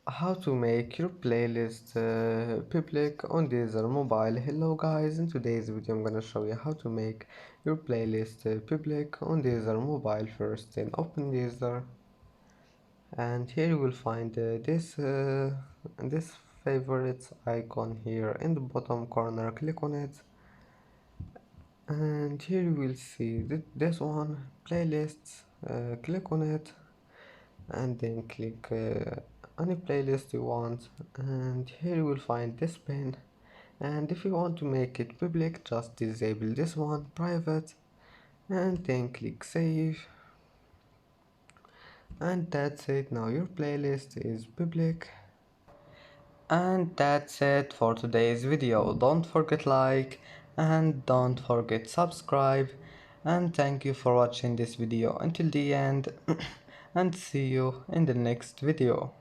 How to make your playlist public on Deezer mobile. Hello guys, in today's video I'm gonna show you how to make your playlist public on Deezer mobile. First, then open Deezer, and here you will find this favorites icon here in the bottom corner. Click on it, and here you will see this one, playlists. Click on it, and then click any playlist you want, and here you will find this pin. And if you want to make it public, just disable this one, private, and then click save, and that's it. Now your playlist is public. And that's it for today's video. Don't forget like, and don't forget subscribe, and thank you for watching this video until the end and see you in the next video.